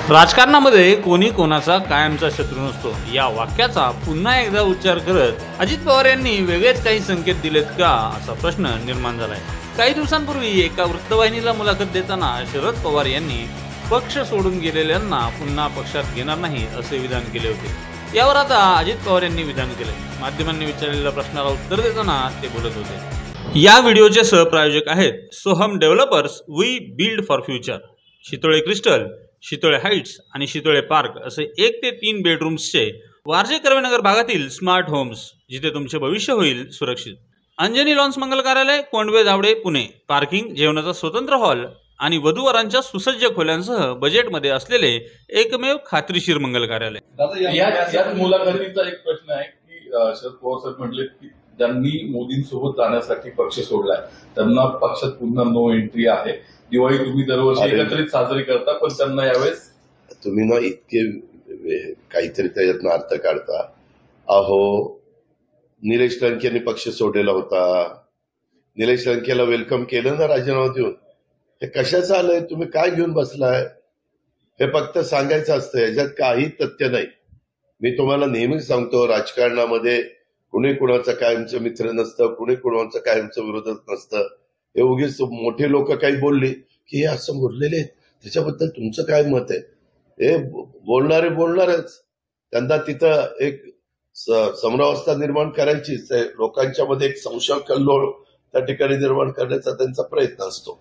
राजकारणामध्ये कोणी कोणाचा कायमचा शत्रू नसतो या वाक्याचा पुन्हा एकदा उच्चार करत अजित पवार यांनी वेगळेच काही संकेत दिलेत का असा प्रश्न निर्माण झालाय। काही दिवसांपूर्वी एका वृत्तवाहिनीला मुलाखत देताना शरद पवार यांनी पक्ष सोडून गेलेल्यांना पुन्हा पक्षात घेणार नाही असे विधान केले होते। यावर आता अजित पवार यांनी विधान केले। माध्यमांनी विचारलेल्या प्रश्नाला उत्तर देताना ते बोलत होते। या व्हिडिओचे सहप्रायोजक आहेत Soham developers, we build for future, Shitole crystal, Shitole heights आणि शितोळे पार्क असे 1 ते 3 बेडरूम्सचे वारजे कर्वेनगर भागातील स्मार्ट होम्स, जिथे तुमचे भविष्य होईल सुरक्षित। अंजनी लॉन्स मंगल कार्यालय, कोंडवे धावडे, पुणे। पार्किंग, जेवणाचा स्वतंत्र हॉल आणि वधूवरांच्या सुसज्ज खोल्यांसह बजेटमध्ये असलेले एकमेव खात्रीशीर मंगल कार्यालय। या मुलाखतीचा एक प्रश्न आहे की शरद पवार साहेब म्हटले की ज्यांनी मोदींसोबत जाण्यासाठी पक्ष सोडलाय त्यांना पक्षात पुन्हा नो एंट्री आहे। दिवाळी तुम्ही दरवर्षी एकत्रित साजरी करता, पण त्यांना यावेळेस तुम्ही ना इतके काहीतरी त्याच्यातनं अर्थ काढता। अहो, निलेश लंकेने पक्ष सोडलेला होता, निलेश लंकेला वेलकम केलं ना राजीनामा देऊन। हे कशाचं आलंय? तुम्ही काय घेऊन बसलाय? हे फक्त सांगायचं असतं, याच्यात काही तथ्य नाही। मी तुम्हाला नेहमीच सांगतो, राजकारणामध्ये कुणी कुणाचं कायमचं मित्र नसतं, कुणी कुणाचं कायमचं विरोधक नसतं। हे उगीच मोठे लोक काही बोलले की हे असं बोललेले आहेत, त्याच्याबद्दल तुमचं काय मत आहे? हे बोलणारे बोलणारच, त्यांना तिथं एक समरावस्था निर्माण करायचीच आहे। लोकांच्या मध्ये एक संशय कल्लोळ त्या ठिकाणी निर्माण करण्याचा त्यांचा प्रयत्न असतो।